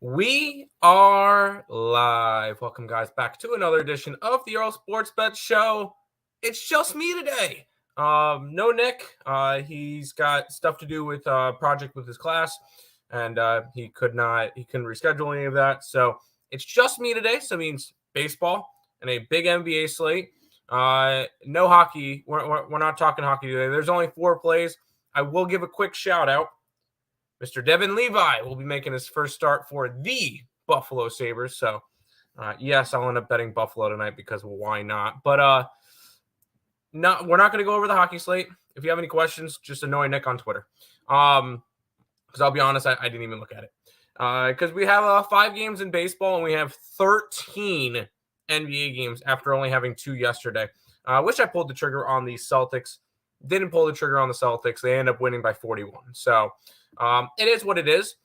We are live. Welcome, guys, back to another edition of the Earle Sports Bet Show. It's just me today. No Nick. He's got stuff to do with project with his class, and he couldn't reschedule any of that. So it's just me today. So it means baseball and a big NBA slate. No hockey. We're not talking hockey today. There's only 4 plays. I will give a quick shout out. Mr. Devin Levi will be making his first start for the Buffalo Sabres. So, yes, I'll end up betting Buffalo tonight because why not? But we're not going to go over the hockey slate. If you have any questions, just annoy Nick on Twitter. Because I'll be honest, I didn't even look at it. Because we have 5 games in baseball and we have 13 NBA games after only having 2 yesterday. I wish I pulled the trigger on the Celtics. Didn't pull the trigger on the Celtics. They end up winning by 41. So, it is what it is.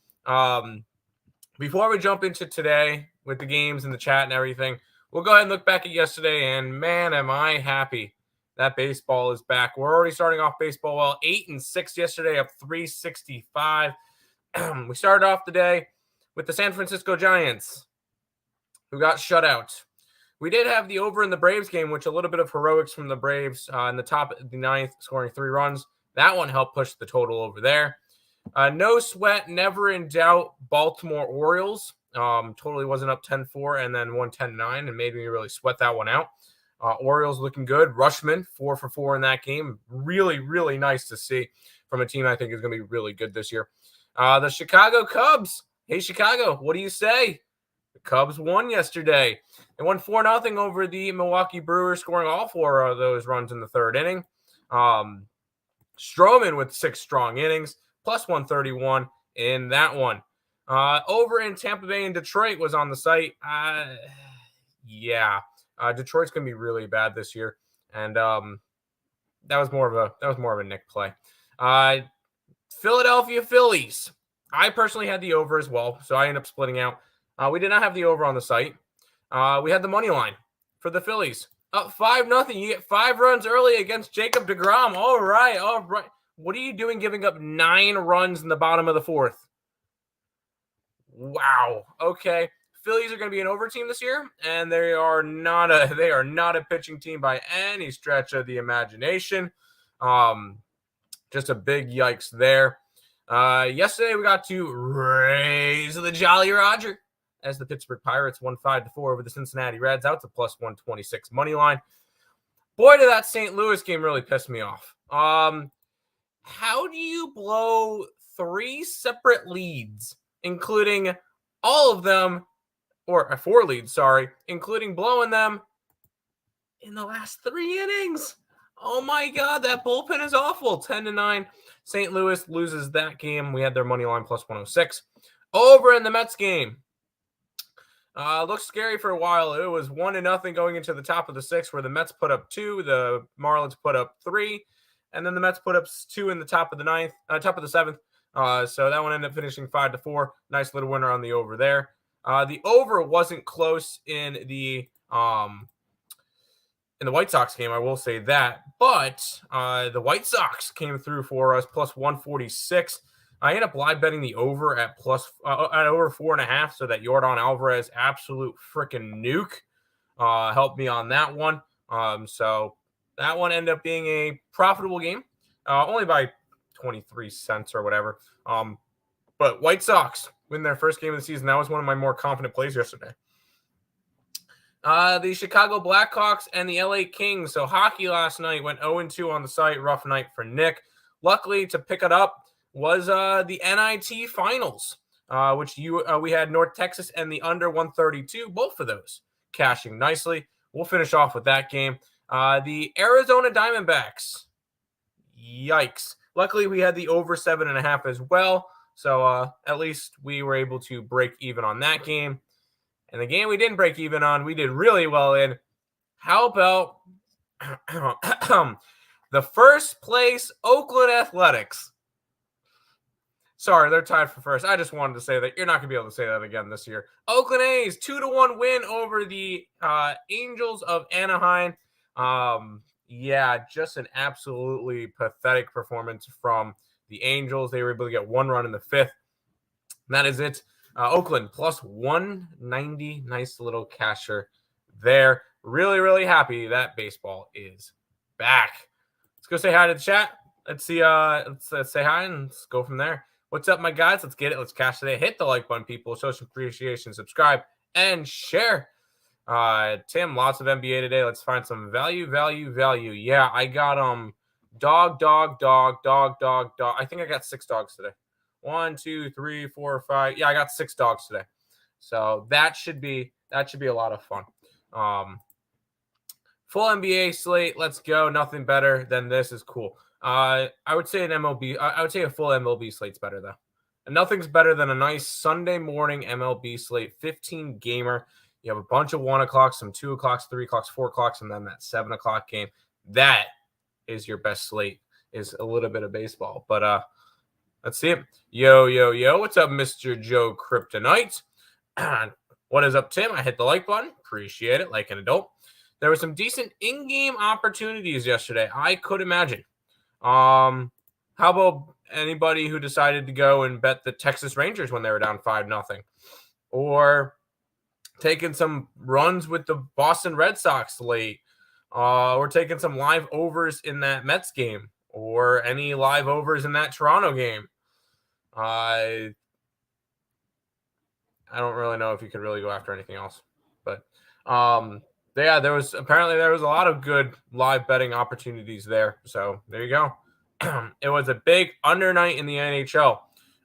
Before we jump into today with the games and the chat and everything, we'll go ahead and look back at yesterday, and man, am I happy that baseball is back. We're already starting off baseball well. 8-6 yesterday, up 365. We started off the day with the San Francisco Giants, who got shut out. We did have the over in the Braves game, which a little bit of heroics from the Braves in the top of the 9th, scoring 3 runs. That one helped push the total over there. No sweat, never in doubt, Baltimore Orioles. Totally wasn't up 10-4 and then won 10-9 and made me really sweat that one out. Orioles looking good. Rushman, 4 for 4 in that game. Really, really nice to see from a team I think is going to be really good this year. The Chicago Cubs. Hey, Chicago, what do you say? The Cubs won yesterday. They won 4-0 over the Milwaukee Brewers, scoring all 4 of those runs in the 3rd inning. Stroman with 6 strong innings, plus 131 in that one. Over in Tampa Bay and Detroit was on the site. Detroit's gonna be really bad this year, and that was more of a Nick play. Philadelphia Phillies. I personally had the over as well, so I ended up splitting out. We did not have the over on the site. We had the money line for the Phillies. Up 5-0. You get 5 runs early against Jacob deGrom. All right. What are you doing giving up 9 runs in the bottom of the 4th? Wow. Okay. Phillies are going to be an over team this year, and they are not a pitching team by any stretch of the imagination. Just a big yikes there. Yesterday we got to raise the Jolly Roger as the Pittsburgh Pirates won 5-4 over the Cincinnati Reds, out to plus 126 money line. Boy, did that St. Louis game really piss me off. How do you blow 3 separate leads, including all of them, or 4 leads, sorry, including blowing them in the last 3 innings? Oh my God, that bullpen is awful. 10-9. St. Louis loses that game. We had their money line plus 106. Over in the Mets game. Looked scary for a while. It was 1-0 going into the top of the 6th, where the Mets put up 2, the Marlins put up 3, and then the Mets put up 2 in the top of the 7th. So that one ended up finishing 5-4. Nice little winner on the over there. The over wasn't close in the White Sox game, I will say that. But the White Sox came through for us, plus 146. I ended up live betting the over at over 4.5, so that Yordan Alvarez absolute freaking nuke helped me on that one. So that one ended up being a profitable game, only by 23 cents or whatever. But White Sox win their first game of the season. That was one of my more confident plays yesterday. The Chicago Blackhawks and the LA Kings. So hockey last night went 0-2 on the site. Rough night for Nick. Luckily, to pick it up was the NIT Finals, which we had North Texas and the under 132. Both of those cashing nicely. We'll finish off with that game. The Arizona Diamondbacks. Yikes. Luckily, we had the over 7.5 as well. So at least we were able to break even on that game. And the game we didn't break even on, we did really well in. How about the first place Oakland Athletics? Sorry, they're tied for first. I just wanted to say that you're not going to be able to say that again this year. Oakland A's, 2-1 win over the Angels of Anaheim. Just an absolutely pathetic performance from the Angels. They were able to get 1 run in the 5th. And that is it Oakland plus 190. Nice little casher there. Really, really happy that baseball is back. Let's go say hi to the chat. Let's see. Let's say hi and let's go from there. What's up, my guys? Let's get it. Let's cash today. Hit the like button, people. Show some appreciation. Subscribe and share. Tim, lots of NBA today. Let's find some value. Yeah, I got dog. I think I got 6 dogs today. 1, 2, 3, 4, 5. Yeah, I got 6 dogs today. So that should be a lot of fun. Full NBA slate. Let's go. Nothing better than this is cool. I would say an MLB. I would say a full MLB slate's better though. And nothing's better than a nice Sunday morning MLB slate, 15 gamer. You have a bunch of 1 o'clock, some 2 o'clocks, 3 o'clocks, 4 o'clocks, and then that 7 o'clock game. That is your best slate. Is a little bit of baseball. But let's see it. Yo. What's up, Mr. Joe Kryptonite? What is up, Tim? I hit the like button. Appreciate it, like an adult. There were some decent in-game opportunities yesterday. I could imagine. How about anybody who decided to go and bet the Texas Rangers when they were down 5-0? Or taking some runs with the Boston Red Sox late? Or taking some live overs in that Mets game? Or any live overs in that Toronto game? I don't really know if you could really go after anything else. But yeah, there was a lot of good live betting opportunities there. So there you go. It was a big under night in the NHL.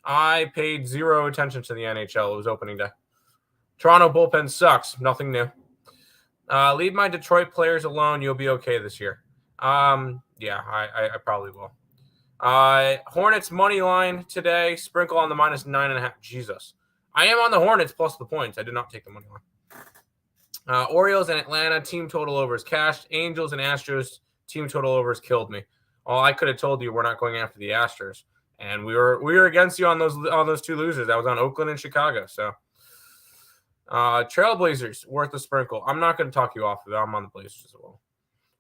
I paid 0 attention to the NHL. It was opening day. Toronto bullpen sucks. Nothing new. Leave my Detroit players alone. You'll be okay this year. Yeah, I probably will. Hornets money line today. Sprinkle on the -9.5. Jesus. I am on the Hornets plus the points. I did not take the money line. Orioles and Atlanta team total overs cashed. Angels and Astros team total overs killed me. Well, I could have told you we're not going after the Astros, and we were against you on those 2 losers. That was on Oakland and Chicago. So, Trailblazers worth a sprinkle. I'm not going to talk you off of it. I'm on the Blazers as well.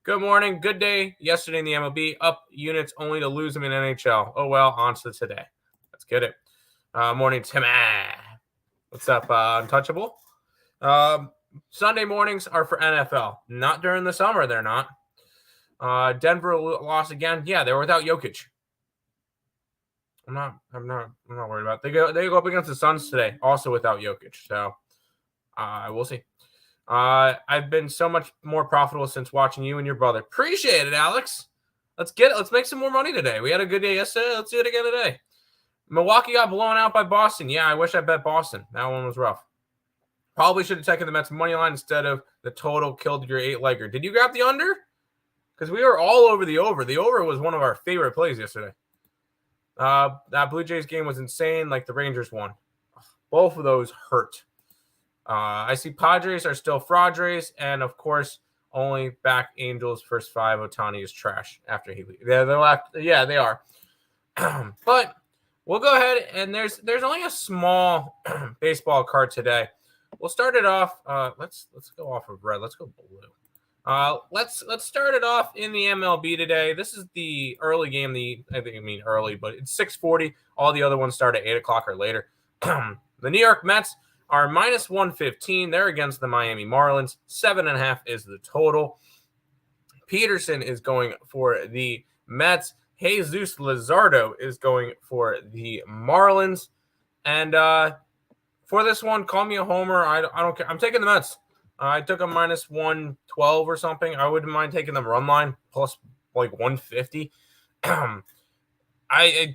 Good morning, good day. Yesterday in the MLB, up units only to lose them in NHL. Oh well, on to today. Let's get it. Morning, Tim. What's up, Untouchable? Sunday mornings are for NFL. Not during the summer, they're not. Denver lost again. Yeah, they were without Jokic. I'm not worried about it. They go up against the Suns today, also without Jokic. So we'll see. I've been so much more profitable since watching you and your brother. Appreciate it, Alex. Let's get it. Let's make some more money today. We had a good day yesterday. Let's do it again today. Milwaukee got blown out by Boston. Yeah, I wish I bet Boston. That one was rough. Probably should have taken the Mets money line instead of the total killed your 8-legger. Did you grab the under? Because we were all over the over. The over was one of our favorite plays yesterday. That Blue Jays game was insane, like the Rangers won. Both of those hurt. I see Padres are still Fraudres, and of course, only back Angels first 5. Ohtani is trash after he leaves. Yeah, they're left. Yeah, they are. But we'll go ahead, and there's only a small baseball card today. We'll start it off. Let's go off of red. Let's go blue. Let's start it off in the MLB today. This is the early game. Early, but it's 6:40. All the other ones start at 8 o'clock or later. The New York Mets are -115. They're against the Miami Marlins. 7.5 is the total. Peterson is going for the Mets. Jesus Luzardo is going for the Marlins. And for this one, call me a homer. I don't care. I'm taking the Mets. I took a -112 or something. I wouldn't mind taking them run line plus like 150. I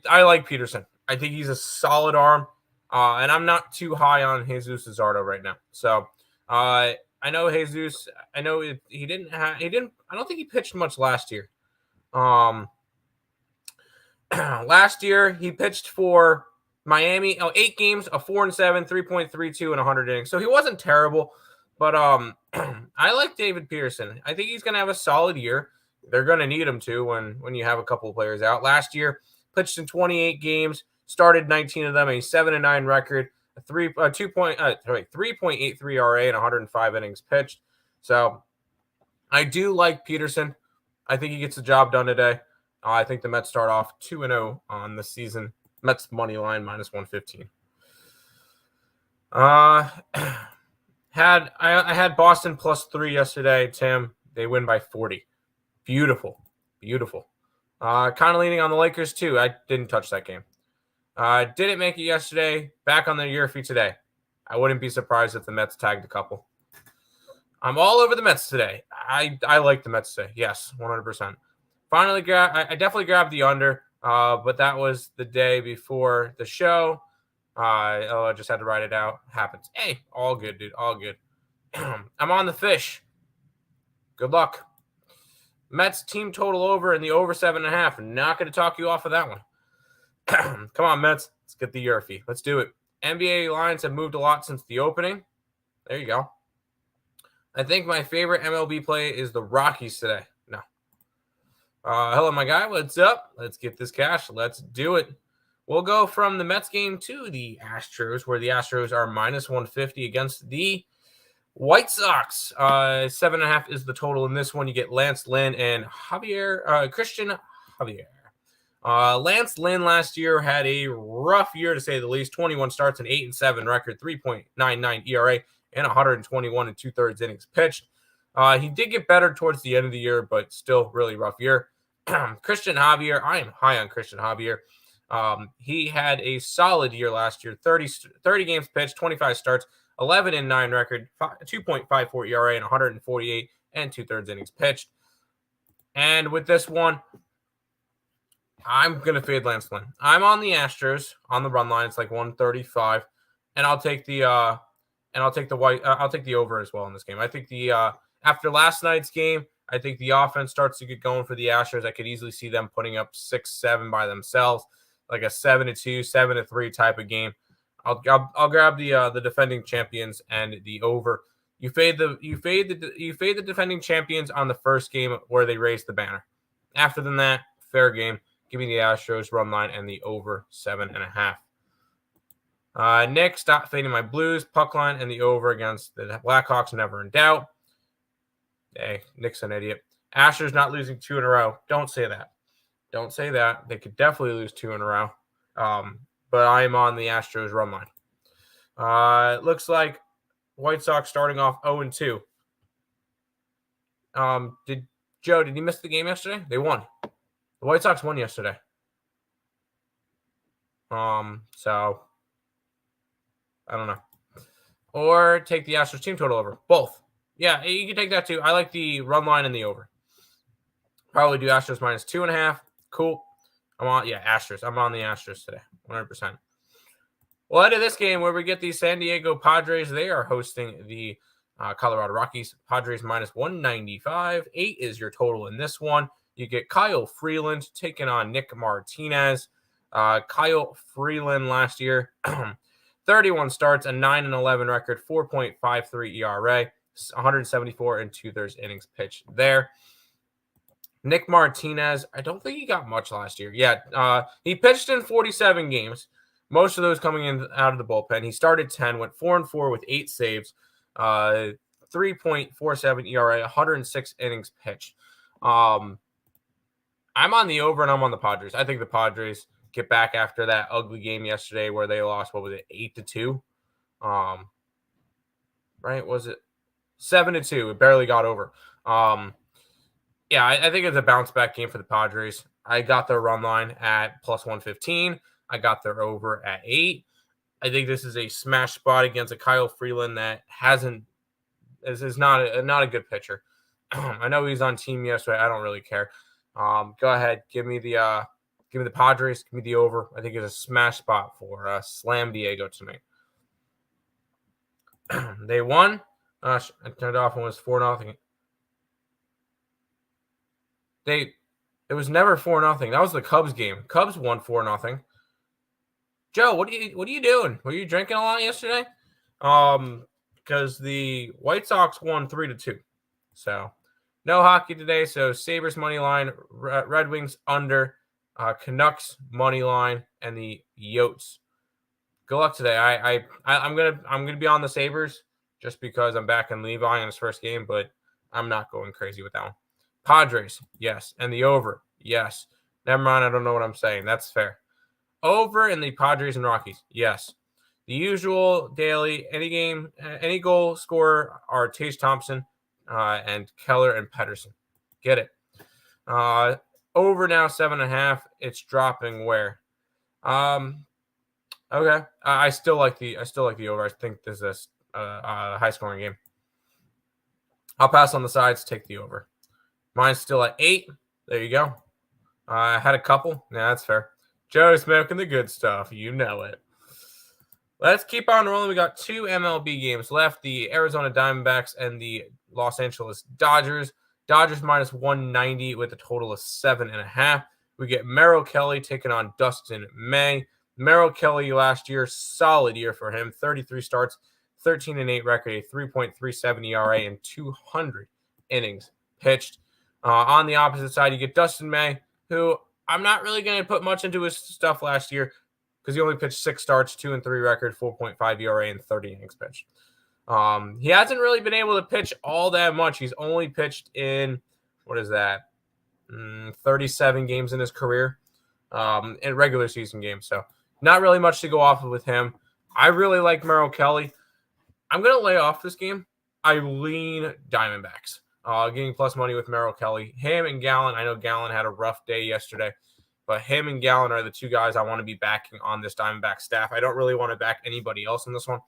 like Peterson. I think he's a solid arm. And I'm not too high on Jesus Luzardo right now. So I know Jesus. I know he didn't. I don't think he pitched much last year. Last year he pitched for Miami. 8 games, a 4-7, 3.32, and 100 innings. So he wasn't terrible. But I like David Peterson. I think he's going to have a solid year. They're going to need him to when you have a couple of players out. Last year pitched in 28 games. Started 19 of them, a 7-9 record, a 3.83 RA, and 105 innings pitched. So I do like Peterson. I think he gets the job done today. I think the Mets start off 2-0 on the season. Mets money line -115. I had Boston +3 yesterday, Tim. They win by 40. Beautiful. Kind of leaning on the Lakers too. I didn't touch that game. Didn't make it yesterday. Back on the year feed today. I wouldn't be surprised if the Mets tagged a couple. I'm all over the Mets today. I like the Mets today. Yes, 100%. Finally, I definitely grabbed the under, but that was the day before the show. I just had to write it out. Happens. Hey, all good, dude. All good. I'm on the fish. Good luck. Mets team total over in the over 7.5. Not going to talk you off of that one. Come on, Mets. Let's get the Earfy. Let's do it. NBA lines have moved a lot since the opening. There you go. I think my favorite MLB play is the Rockies today. No. Hello, my guy. What's up? Let's get this cash. Let's do it. We'll go from the Mets game to the Astros, where the Astros are -150 against the White Sox. 7.5 is the total in this one. You get Lance Lynn and Christian Javier. Lance Lynn last year had a rough year, to say the least. 21 starts, an 8-7 record, 3.99 ERA, and 121 and 2/3 innings pitched. He did get better towards the end of the year, but still really rough year. Christian Javier, I am high on Christian Javier. He had a solid year last year. 30 games pitched, 25 starts, 11-9 record, 2.54 ERA, and 148 and 2/3 innings pitched. And with this one, I'm gonna fade Lance Lynn. I'm on the Astros on the run line. It's like 135, and I'll take the I'll take the over as well in this game. I think after last night's game, I think the offense starts to get going for the Astros. I could easily see them putting up 6-7 by themselves, like a 7-2, 7-3 type of game. I'll grab the defending champions and the over. You fade the defending champions on the first game where they raised the banner. After than that, fair game. Give me the Astros run line and the over 7.5. Nick, stop fading my Blues puck line and the over against the Blackhawks. Never in doubt. Hey, Nick's an idiot. Astros not losing 2 in a row. Don't say that. Don't say that. They could definitely lose 2 in a row. But I'm on the Astros run line. It looks like White Sox starting off 0-2. Did you miss the game yesterday? They won. The White Sox won yesterday. So I don't know. Or take the Astros team total over. Both. Yeah, you can take that too. I like the run line and the over. Probably do Astros -2.5. Cool. Astros. I'm on the Astros today. 100%. Well, into this game where we get the San Diego Padres. They are hosting the Colorado Rockies. Padres -195. 8 is your total in this one. You get Kyle Freeland taking on Nick Martinez. Kyle Freeland last year, 31 starts, a 9-11 record, 4.53 ERA, 174 and 2/3 innings pitched there. Nick Martinez, I don't think he got much last year. Yeah, he pitched in 47 games, most of those coming in out of the bullpen. He started 10, went 4-4 with 8 saves, 3.47 ERA, 106 innings pitched. I'm on the over and I'm on the Padres. I think the Padres get back after that ugly game yesterday where they lost, 8-2? Right? Was it 7-2? It barely got over. I think it's a bounce back game for the Padres. I got their run line at +115. I got their over at 8. I think this is a smash spot against a Kyle Freeland that is not a good pitcher. I know he's on team yesterday. I don't really care. Go ahead, give me the Padres, give me the over. I think it's a smash spot for Slam Diego tonight. They won. I turned it off when it was 4-0. It was never 4-0. That was the Cubs game. Cubs won 4-0. Joe, what are you doing? Were you drinking a lot yesterday? Because the White Sox won 3-2. So no hockey today. So Sabres money line, Red Wings under, Canucks money line, and the Yotes. Good luck today. I'm gonna be on the Sabres just because I'm back in Levi in his first game, but I'm not going crazy with that one. Padres, yes, and the over, yes. Never mind, I don't know what I'm saying. That's fair. Over in the Padres and Rockies, yes. The usual daily, any goal scorer are Tage Thompson and Keller and Pedersen. Get it. Over now 7.5. It's dropping where? Okay. I still like the over. I think this is a high scoring game. I'll pass on the sides, take the over. Mine's still at 8. There you go. I had a couple. Yeah, that's fair. Joe's smoking the good stuff. You know it. Let's keep on rolling. We got 2 MLB games left. The Arizona Diamondbacks and the Los Angeles Dodgers. Dodgers minus 190 with a total of 7.5. We get Merrill Kelly taking on Dustin May. Merrill Kelly last year, solid year for him. 33 starts, 13-8 record, a 3.37 ERA, and 200 innings pitched. On the opposite side, you get Dustin May, who I'm not really going to put much into his stuff last year because he only pitched 6 starts, 2-3 record, 4.5 ERA, and 30 innings pitched. He hasn't really been able to pitch all that much. He's only pitched in, 37 games in his career, in regular season games. So not really much to go off of with him. I really like Merrill Kelly. I'm going to lay off this game. I lean Diamondbacks. Getting plus money with Merrill Kelly. Him and Gallon. I know Gallon had a rough day yesterday, but him and Gallon are the 2 guys I want to be backing on this Diamondback staff. I don't really want to back anybody else in this one.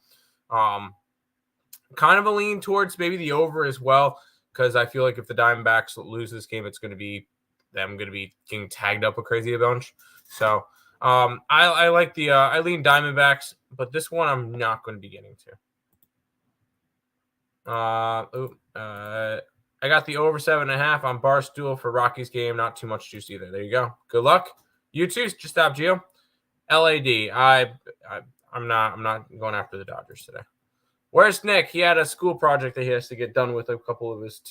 Kind of a lean towards maybe the over as well, because I feel like if the Diamondbacks lose this game, it's going to be them going to be getting tagged up a crazy bunch. So I like the I lean Diamondbacks, but this one I'm not going to be getting to. I got the over 7.5 on Barstool for Rockies game. Not too much juice either. There you go. Good luck. You too. Just stop, Gio. LAD. I'm not going after the Dodgers today. Where's Nick? He had a school project that he has to get done with a couple of his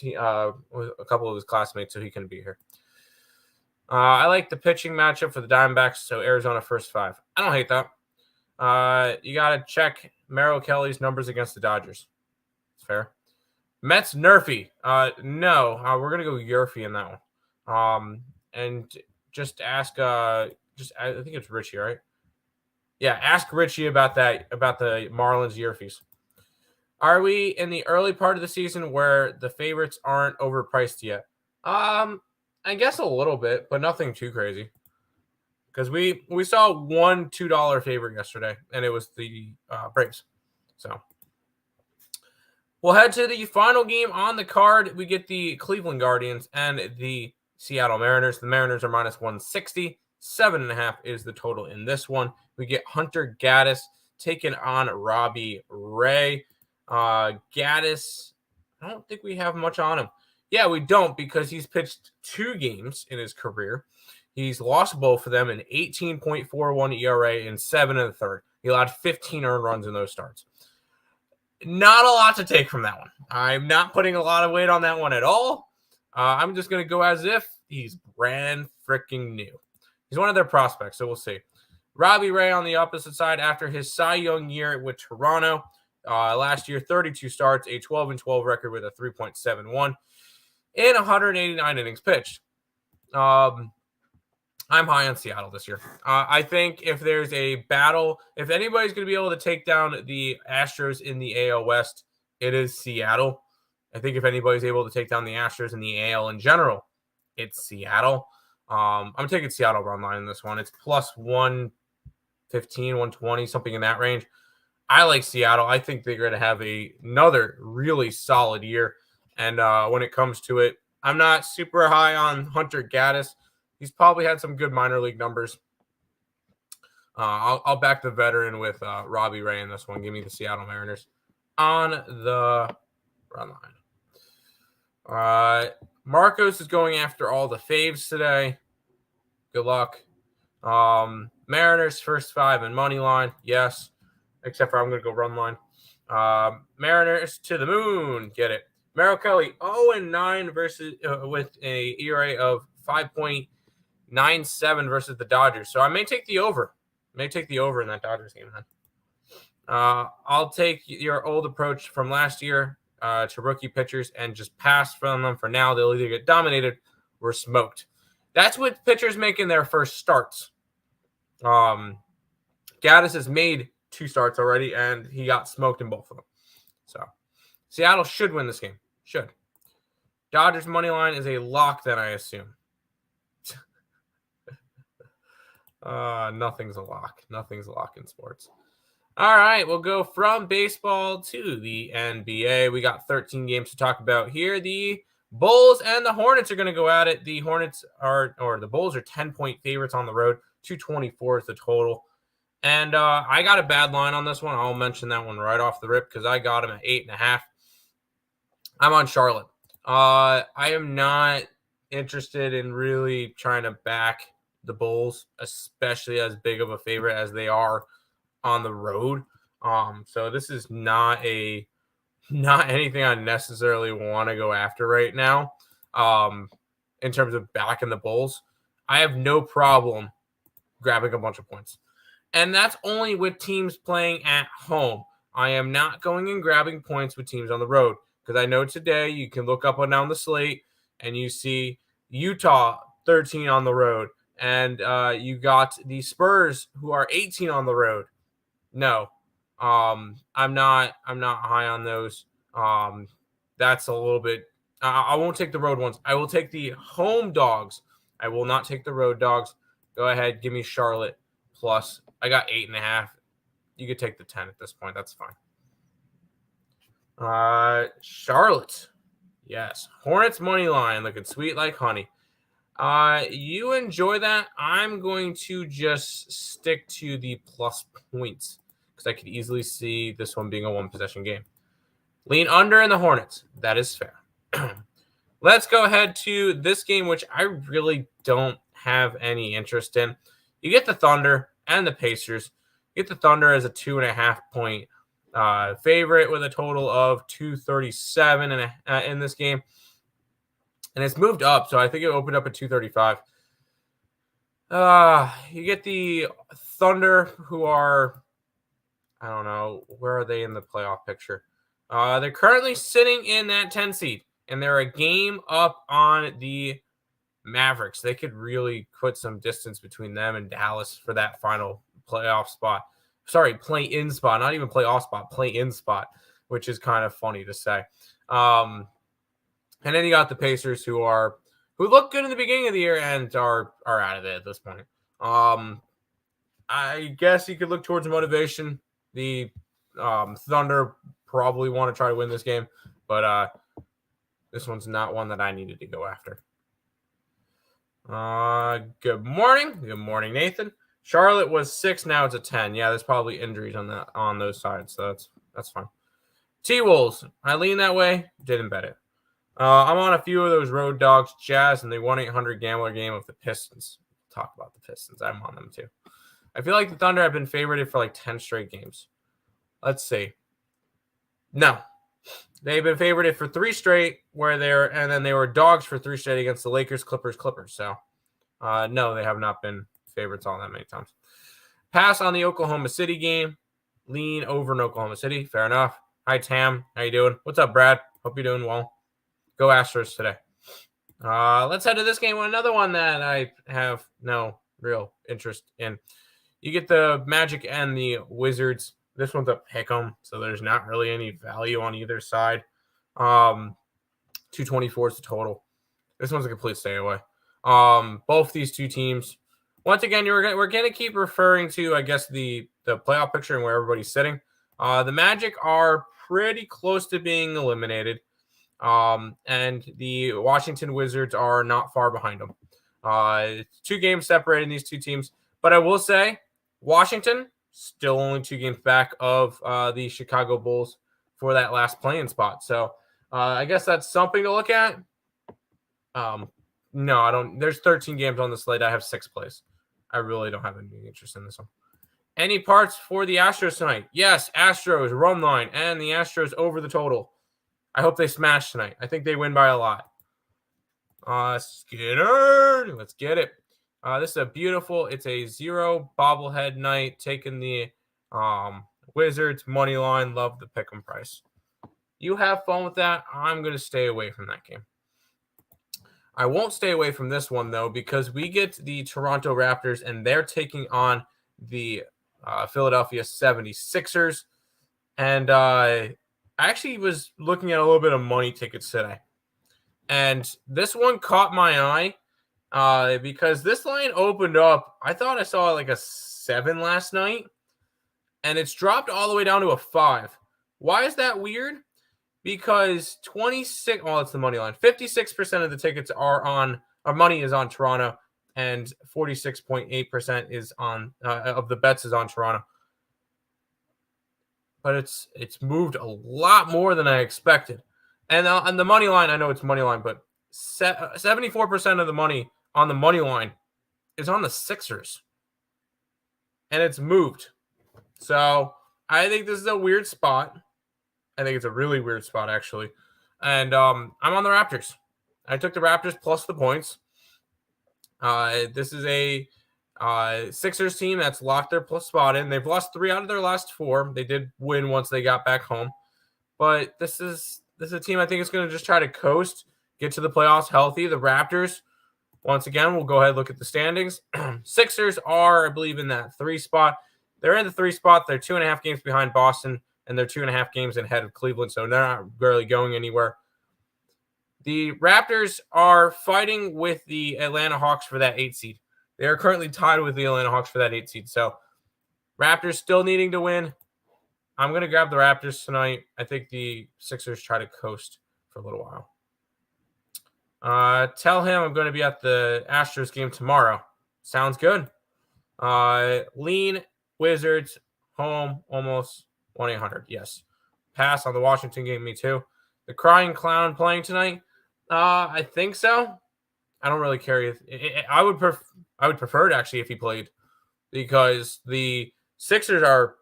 classmates, so he couldn't be here. I like the pitching matchup for the Diamondbacks, so Arizona first 5. I don't hate that. You got to check Merrill Kelly's numbers against the Dodgers. It's fair. Mets Nerfy. No, we're gonna go Yerfy in that one. And just ask. I think it's Richie, right? Yeah, ask Richie about that, about the Marlins Yerfies. Are we in the early part of the season where the favorites aren't overpriced yet? I guess a little bit, but nothing too crazy. Because we saw one $2 favorite yesterday, and it was the Braves. So we'll head to the final game on the card. We get the Cleveland Guardians and the Seattle Mariners. The Mariners are minus 160. 7.5 is the total in this one. We get Hunter Gaddis taking on Robbie Ray. Gaddis, I don't think we have much on him. Yeah, we don't, because he's pitched 2 games in his career. He's lost both of them, an 18.41 ERA and 7 1/3. He allowed 15 earned runs in those starts. Not a lot to take from that one. I'm not putting a lot of weight on that one at all. I'm just going to go as if he's brand freaking new. He's one of their prospects, so we'll see. Robbie Ray on the opposite side after his Cy Young year with Toronto. Last year, 32 starts, a 12-12 record with a 3.71 and 189 innings pitched. I'm high on Seattle this year. I think if there's a battle, if anybody's going to be able to take down the Astros in the AL West, it is Seattle. I think if anybody's able to take down the Astros in the AL in general, it's Seattle. I'm taking Seattle run line in this one. It's plus 115, 120, something in that range. I like Seattle. I think they're going to have another really solid year. And when it comes to it, I'm not super high on Hunter Gaddis. He's probably had some good minor league numbers. I'll back the veteran with Robbie Ray in this one. Give me the Seattle Mariners on the run line. Marcos is going after all the faves today. Good luck. Mariners first 5 and money line. Yes. Except for I'm going to go run line. Mariners to the moon. Get it. Merrill Kelly 0-9 versus with a ERA of 5.97 versus the Dodgers. So I may take the over. May take the over in that Dodgers game then. I'll take your old approach from last year to rookie pitchers and just pass from them for now. They'll either get dominated or smoked. That's what pitchers make in their first starts. Gaddis has made 2 starts already, and he got smoked in both of them. So Seattle should win this game. Should. Dodgers money line is a lock, then I assume. Nothing's a lock. Nothing's a lock in sports. All right, we'll go from baseball to the NBA. We got 13 games to talk about here. The Bulls and the Hornets are going to go at it. The Bulls are 10-point favorites on the road. 224 is the total. And I got a bad line on this one. I'll mention that one right off the rip because I got him at 8.5. I'm on Charlotte. I am not interested in really trying to back the Bulls, especially as big of a favorite as they are on the road. So this is not anything I necessarily want to go after right now. In terms of backing the Bulls, I have no problem grabbing a bunch of points. And that's only with teams playing at home. I am not going and grabbing points with teams on the road because I know today you can look up and down the slate and you see Utah 13 on the road, and you got the Spurs who are 18 on the road. No, I'm not high on those. That's a little bit. I won't take the road ones. I will take the home dogs. I will not take the road dogs. Go ahead, give me Charlotte plus. I got 8.5. You could take the 10 at this point. That's fine. Charlotte. Yes. Hornets money line looking sweet like honey. You enjoy that. I'm going to just stick to the plus points because I could easily see this one being a 1-possession game. Lean under in the Hornets. That is fair. Let's go ahead to this game, which I really don't have any interest in. You get the Thunder and the Pacers. You get the Thunder as a 2.5-point favorite with a total of 237 in this game. And it's moved up, so I think it opened up at 235. You get the Thunder, who are, I don't know, where are they in the playoff picture? They're currently sitting in that 10 seed, and they're a game up on the Mavericks. They could really put some distance between them and Dallas for that final playoff spot. Sorry, play-in spot, not even playoff spot, play-in spot, which is kind of funny to say. And then you got the Pacers who looked good in the beginning of the year and are out of it at this point. I guess you could look towards motivation. The Thunder probably want to try to win this game, but this one's not one that I needed to go after. Good morning. Good morning, Nathan. Charlotte was 6, now it's a 10. Yeah, there's probably injuries on those sides, so that's fine. T-Wolves, I lean that way, didn't bet it. I'm on a few of those road dogs, Jazz, and the 1-800 gambler game of the Pistons. Talk about the Pistons. I'm on them too. I feel like the Thunder have been favorited for like 10 straight games. Let's see. No. They've been favorited for 3 straight and then they were dogs for 3 straight against the Lakers, Clippers. So, no, they have not been favorites all that many times. Pass on the Oklahoma City game. Lean over in Oklahoma City. Fair enough. Hi, Tam. How you doing? What's up, Brad? Hope you're doing well. Go Astros today. Let's head to this game with another one that I have no real interest in. You get the Magic and the Wizards. This one's a pick'em, so there's not really any value on either side. 224 is the total. This one's a complete stay away. Both these two teams. Once again, we're gonna keep referring to, I guess, the playoff picture and where everybody's sitting. The Magic are pretty close to being eliminated. And the Washington Wizards are not far behind them. 2 games separating these two teams. But I will say, Washington still only 2 games back of the Chicago Bulls for that last play-in spot. So I guess that's something to look at. No, I don't. There's 13 games on the slate. I have 6 plays. I really don't have any interest in this one. Any parts for the Astros tonight? Yes, Astros, run line, and the Astros over the total. I hope they smash tonight. I think they win by a lot. Skinner, let's get it. This is it's a 0 bobblehead night. Taking the Wizards money line. Love the pick'em price. You have fun with that. I'm going to stay away from that game. I won't stay away from this one, though, because we get the Toronto Raptors, and they're taking on the Philadelphia 76ers. And I actually was looking at a little bit of money tickets today. And this one caught my eye because this line opened up. I thought I saw like a 7 last night. And it's dropped all the way down to a 5. Why is that weird? Because 26, well, it's the money line. 56% of the tickets are on, our money is on Toronto, and 46.8% is on, of the bets is on Toronto. But it's moved a lot more than I expected. And on the money line, I know it's money line, but 74% of the money on the money line is on the Sixers. And it's moved. So I think this is a weird spot. I think it's a really weird spot, actually. And I'm on the Raptors. I took the Raptors plus the points. This is a Sixers team that's locked their plus spot in. They've lost 3 out of their last 4. They did win once they got back home. But this is a team I think is going to just try to coast, get to the playoffs healthy. The Raptors, once again, we'll go ahead and look at the standings. Sixers are, I believe, in that 3 spot. They're in the 3 spot. They're 2.5 games behind Boston, and they're 2.5 games ahead of Cleveland, so they're not really going anywhere. The Raptors are fighting with the Atlanta Hawks for that 8 seed. They are currently tied with the Atlanta Hawks for that 8 seed. So Raptors still needing to win. I'm going to grab the Raptors tonight. I think the Sixers try to coast for a little while. Tell him I'm going to be at the Astros game tomorrow. Sounds good. Lean Wizards home almost 1-800. Yes. Pass on the Washington game. Me too. The Crying Clown playing tonight. I think so. I don't really care. I would prefer it actually if he played, because the Sixers are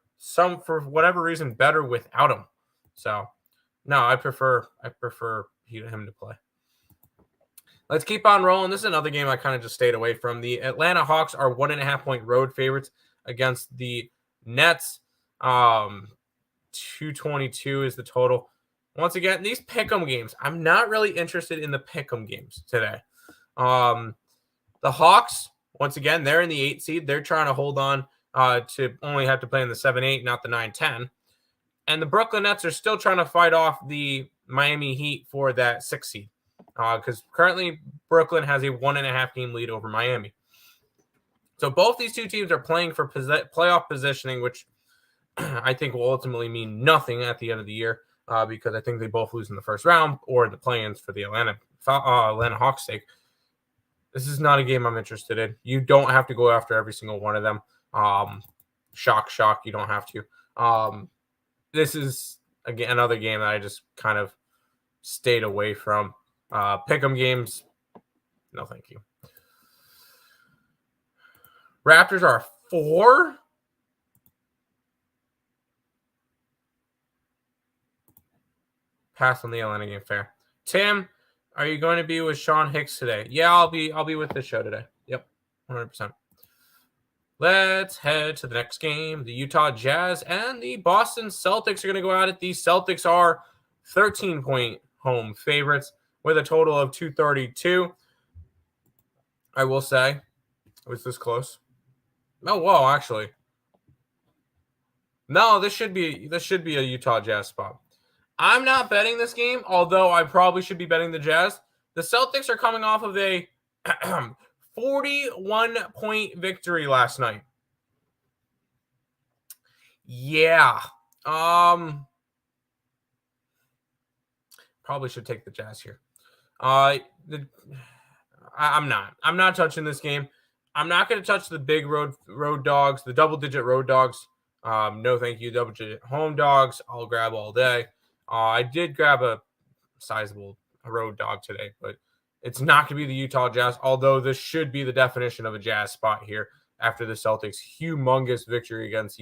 for whatever reason better without him. So no, I prefer him to play. Let's keep on rolling. This is another game I kind of just stayed away from. The Atlanta Hawks are 1.5-point road favorites against the Nets. 222 is the total. Once again, these pick'em games, I'm not really interested in the pick'em games today. The Hawks, once again, they're in the 8 seed. They're trying to hold on to only have to play in the 7-8, not the 9-10. And the Brooklyn Nets are still trying to fight off the Miami Heat for that 6 seed. Because currently Brooklyn has a 1.5 game lead over Miami. So both these two teams are playing for playoff positioning, which I think will ultimately mean nothing at the end of the year, because I think they both lose in the first round or the play-ins for the Atlanta Hawks' sake. This is not a game I'm interested in. You don't have to go after every single one of them. Shock, you don't have to. This is, again, another game that I just kind of stayed away from. Pick'em games, no thank you. Raptors are 4. Pass on the Atlanta game, fair. Tim, are you going to be with Sean Hicks today? Yeah, I'll be with the show today. Yep, 100%. Let's head to the next game. The Utah Jazz and the Boston Celtics are going to go at it. The Celtics are 13-point home favorites with a total of 232. I will say, was this close? Oh, whoa, actually. No, this should be a Utah Jazz spot. I'm not betting this game, although I probably should be betting the Jazz. The Celtics are coming off of a 41-point victory last night. Yeah. Probably should take the Jazz here. I'm not touching this game. I'm not going to touch the big road dogs, the double-digit road dogs. No, thank you. Double-digit home dogs, I'll grab all day. I did grab a sizable road dog today, but it's not going to be the Utah Jazz, although this should be the definition of a Jazz spot here after the Celtics' humongous victory against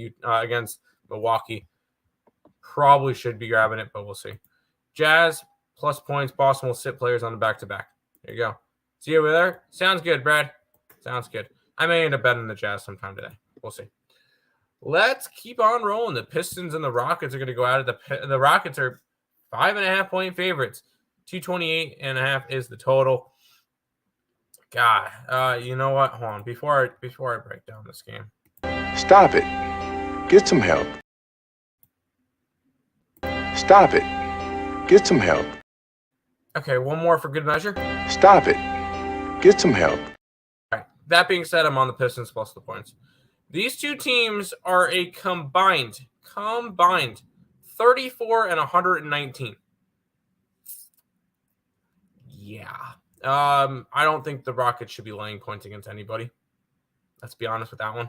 Milwaukee. Probably should be grabbing it, but we'll see. Jazz plus points. Boston will sit players on the back-to-back. There you go. See you over there? Sounds good, Brad. Sounds good. I may end up betting the Jazz sometime today. We'll see. Let's keep on rolling. The Pistons and the Rockets are going to go out. The Rockets are 5.5-point favorites. 228.5 is the total. God, you know what? Hold on. Before I break down this game. Stop it. Get some help. Stop it. Get some help. Okay, one more for good measure. Stop it. Get some help. All right. That being said, I'm on the Pistons plus the points. These two teams are a combined 34 and 119. Yeah. I don't think the Rockets should be laying points against anybody. Let's be honest with that one.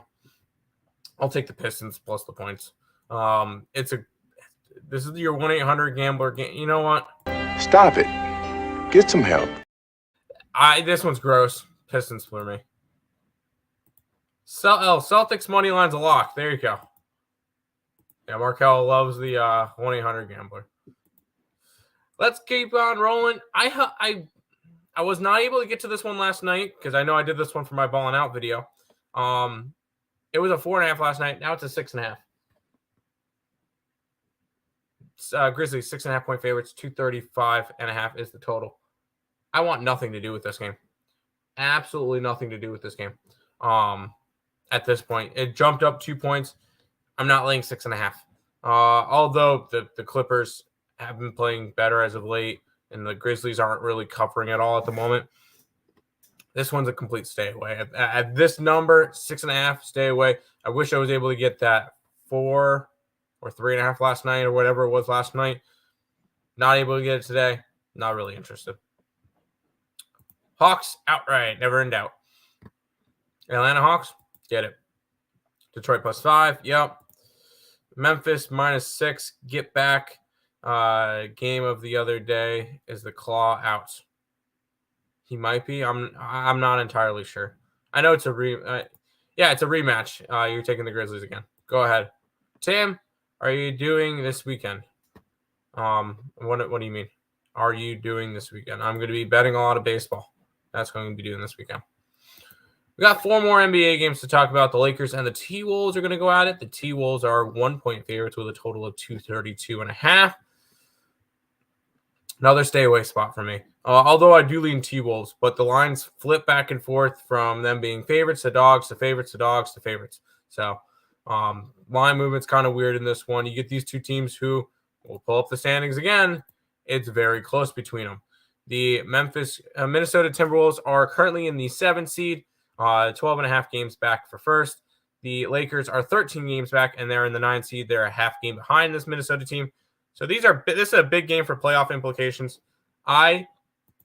I'll take the Pistons plus the points. This is your 1-800-GAMBLER game. You know what? Stop it. Get some help. This one's gross. Pistons for me. Celtics money line's a lock. There you go. Yeah, Markel loves the 1-800-GAMBLER. Let's keep on rolling. I was not able to get to this one last night because I know I did this one for my Ballin' Out video. It was a 4.5 last night. Now it's a 6.5. Grizzlies 6.5 point favorites. 235.5 is the total. I want nothing to do with this game. Absolutely nothing to do with this game. At this point, it jumped up 2 points. I'm not laying 6.5. Although the Clippers have been playing better as of late, and the Grizzlies aren't really covering at all at the moment. This one's a complete stay away. At this number, 6.5, stay away. I wish I was able to get that 4 or 3.5 last night or whatever it was last night. Not able to get it today. Not really interested. Hawks outright, never in doubt. Atlanta Hawks, get it. Detroit plus 5, yep. Memphis -6, get back. Game of the other day is the Claw out. He might be. I'm not entirely sure. I know it's a it's a rematch. You're taking the Grizzlies again. Go ahead, Tim. Are you doing this weekend? What do you mean? Are you doing this weekend? I'm going to be betting a lot of baseball. That's what I'm going to be doing this weekend. We got 4 more NBA games to talk about. The Lakers and the T-Wolves are going to go at it. The T-Wolves are 1-point favorites with a total of 232.5. Another stay away spot for me. Although I do lean T-Wolves, but the lines flip back and forth from them being favorites to dogs to favorites to dogs to favorites. So line movement's kind of weird in this one. You get these two teams who will pull up the standings again. It's very close between them. The Minnesota Timberwolves are currently in the 7th seed, 12.5 games back for first. The Lakers are 13 games back, and they're in the 9th seed. They're a half game behind this Minnesota team. So this is a big game for playoff implications. I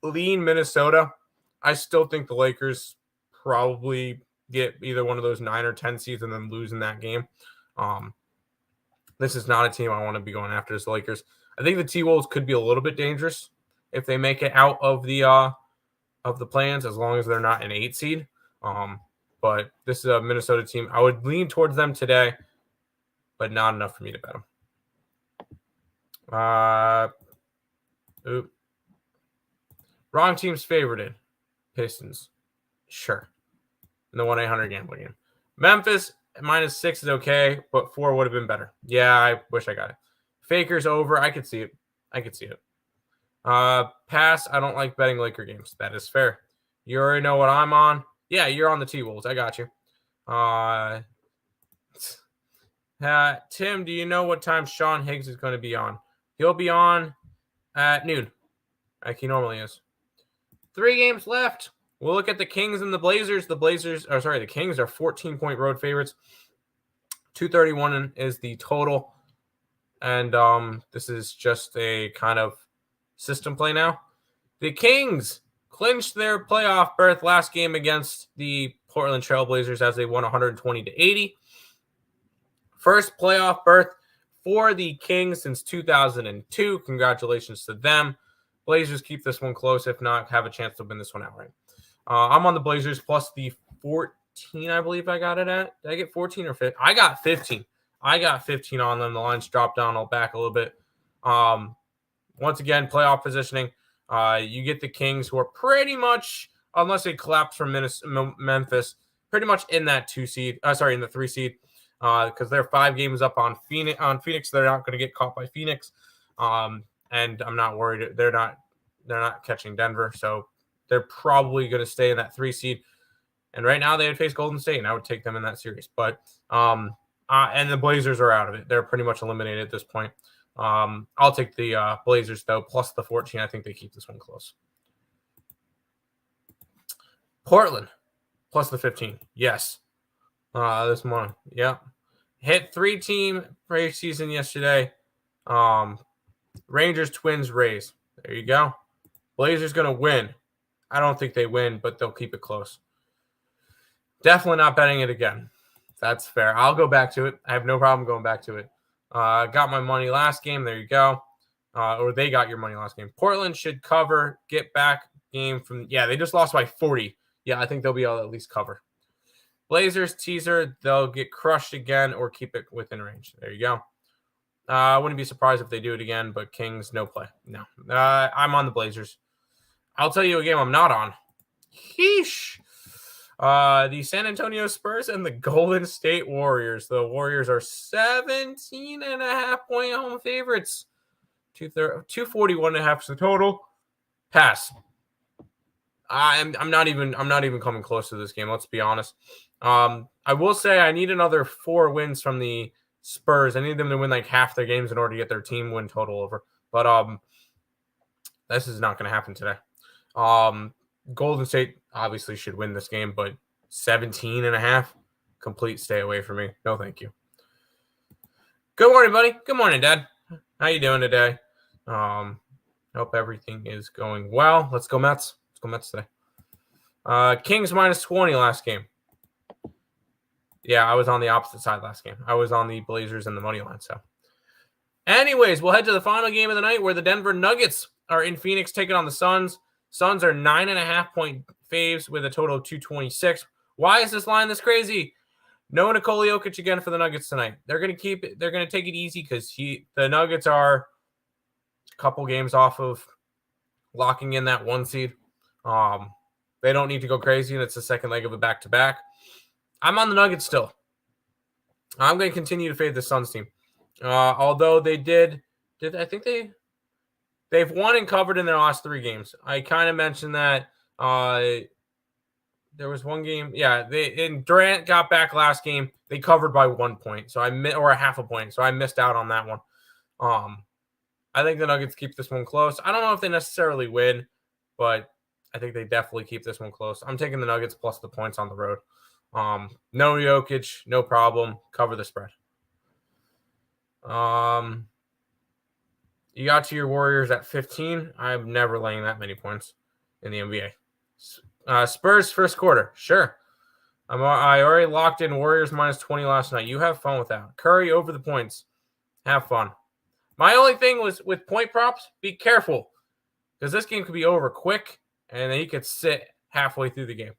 lean Minnesota. I still think the Lakers probably get either one of those 9 or 10 seeds and then lose in that game. This is not a team I want to be going after as the Lakers. I think the T-Wolves could be a little bit dangerous if they make it out of the plans, as long as they're not an 8 seed. But this is a Minnesota team. I would lean towards them today, but not enough for me to bet them. Wrong team's favorited. Pistons. Sure. In the 1-800-GAMBLER game. Memphis -6 is okay, but 4 would have been better. Yeah, I wish I got it. Fakers over. I could see it. Pass. I don't like betting Laker games. That is fair. You already know what I'm on. Yeah, you're on the T-Wolves. I got you. Tim, do you know what time Sean Higgs is going to be on? He'll be on at noon, like he normally is. 3 games left. We'll look at the Kings and the Blazers. The Kings are 14-point road favorites. 231 is the total. And this is just a kind of system play now. The Kings clinched their playoff berth last game against the Portland Trail Blazers as they won 120-80. First playoff berth for the Kings since 2002. Congratulations to them. Blazers keep this one close. If not, have a chance to win this one outright. I'm on the Blazers plus the 14, I believe I got it at. Did I get 14 or 15? I got 15. I got 15 on them. The lines dropped down back a little bit. Once again, playoff positioning. You get the Kings, who are pretty much, unless they collapse from Memphis, pretty much in that 2 seed. In the 3 seed, because they're 5 games up on Phoenix. They're not going to get caught by Phoenix, and I'm not worried. They're not catching Denver, so they're probably going to stay in that 3 seed. And right now they would face Golden State, and I would take them in that series. But And the Blazers are out of it. They're pretty much eliminated at this point. I'll take the Blazers, though, plus the 14. I think they keep this one close. Portland, plus the 15. Yes. This morning. Yep. Hit 3-team preseason yesterday. Rangers, Twins, Rays. There you go. Blazers going to win. I don't think they win, but they'll keep it close. Definitely not betting it again. That's fair. I'll go back to it. I have no problem going back to it. Got my money last game. There you go. Or they got your money last game. Portland should cover. Get back game from. Yeah, they just lost by 40. Yeah, I think they'll be able to at least cover. Blazers teaser. They'll get crushed again or keep it within range. There you go. I wouldn't be surprised if they do it again, but Kings, no play. No. I'm on the Blazers. I'll tell you a game I'm not on. Sheesh. The San Antonio Spurs and the Golden State Warriors. The Warriors are 17.5-point home favorites. 241.5 is the total. Pass. I'm not even coming close to this game. Let's be honest. I will say I need another 4 wins from the Spurs. I need them to win like half their games in order to get their team win total over. But this is not going to happen today. Golden State obviously should win this game, but 17.5, complete stay away from me. No, thank you. Good morning, buddy. Good morning, Dad. How you doing today? Hope everything is going well. Let's go Mets. Let's go Mets today. Kings minus 20 last game. Yeah, I was on the opposite side last game. I was on the Blazers and the money line. So, anyways, we'll head to the final game of the night where the Denver Nuggets are in Phoenix taking on the Suns. Suns are 9.5-point faves with a total of 226. Why is this line this crazy? No Nikola Jokic again for the Nuggets tonight. They're going to keep it. They're going to take it easy because the Nuggets are a couple games off of locking in that 1 seed. They don't need to go crazy, and it's the second leg of a back-to-back. I'm on the Nuggets still. I'm going to continue to fade the Suns team. Although they did I think they've won and covered in their last 3 games. I kind of mentioned that there was one game. Yeah, Durant got back last game. They covered by 1 point, or a half a point. So I missed out on that one. I think the Nuggets keep this one close. I don't know if they necessarily win, but I think they definitely keep this one close. I'm taking the Nuggets plus the points on the road. No Jokic, no problem. Cover the spread. You got to your Warriors at 15. I'm never laying that many points in the NBA. Spurs first quarter. Sure. I already locked in Warriors minus 20 last night. You have fun with that. Curry over the points. Have fun. My only thing was with point props, be careful. Because this game could be over quick, and then he could sit halfway through the game.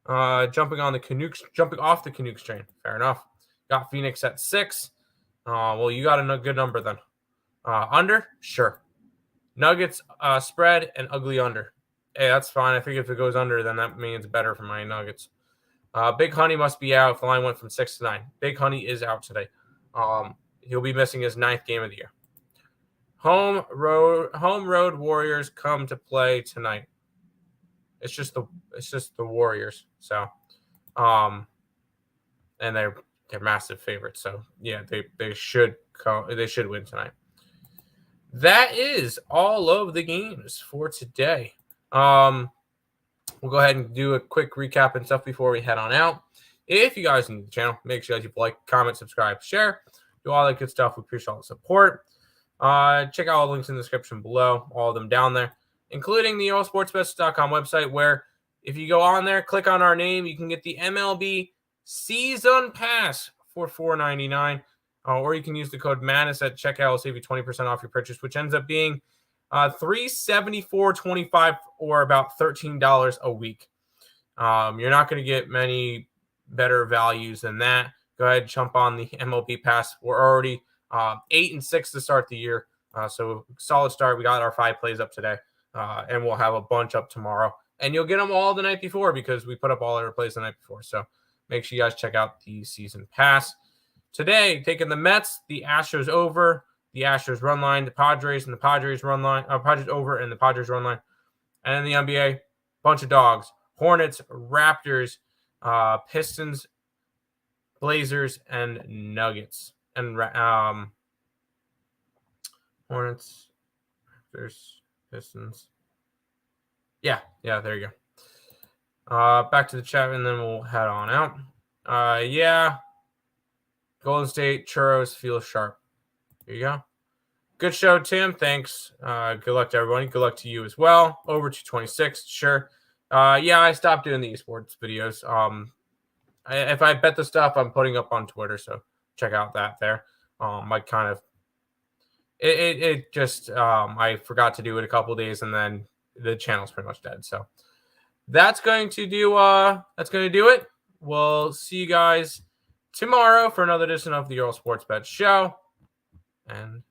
Jumping off the Canucks train. Fair enough. Got Phoenix at 6. Well, you got a good number then. Under? Sure. Nuggets spread and ugly under. Hey, that's fine. I think if it goes under, then that means better for my Nuggets. Big Honey must be out if the line went from 6 to 9. Big Honey is out today. He'll be missing his 9th game of the year. Home road Warriors come to play tonight. It's just the Warriors. So, and they're massive favorites. So yeah, they should win tonight. That is all of the games for today. We'll go ahead and do a quick recap and stuff before we head on out. If you guys are new to the channel, make sure that you like, comment, subscribe, share, do all that good stuff. We appreciate all the support. Check out all the links in the description below, all of them down there, including the eSportsbets.com website, where if you go on there, click on our name, you can get the MLB Season Pass for $4.99. Or you can use the code MADNESS at checkout. It'll save you 20% off your purchase, which ends up being $374.25 or about $13 a week. You're not going to get many better values than that. Go ahead and jump on the MLB Pass. We're already 8-6 to start the year. So solid start. We got our 5 plays up today, and we'll have a bunch up tomorrow. And you'll get them all the night before because we put up all our plays the night before. So make sure you guys check out the Season Pass. Today, taking the Mets, the Astros over, the Astros run line, the Padres and the Padres run line, Padres over and the Padres run line. And in the NBA, bunch of dogs. Hornets, Raptors, Pistons, Blazers, and Nuggets. And Hornets, Raptors, Pistons. Yeah, there you go. Back to the chat, and then we'll head on out. Yeah. Golden State, churros, feel sharp. There you go. Good show, Tim. Thanks. Good luck to everybody. Good luck to you as well. Over to 26, sure. Yeah, I stopped doing the esports videos. If I bet the stuff, I'm putting up on Twitter, so check out that there. I kind of it just I forgot to do it a couple of days, and then the channel's pretty much dead. So that's going to do it. We'll see you guys tomorrow for another edition of the Earle Sports Bet Show, and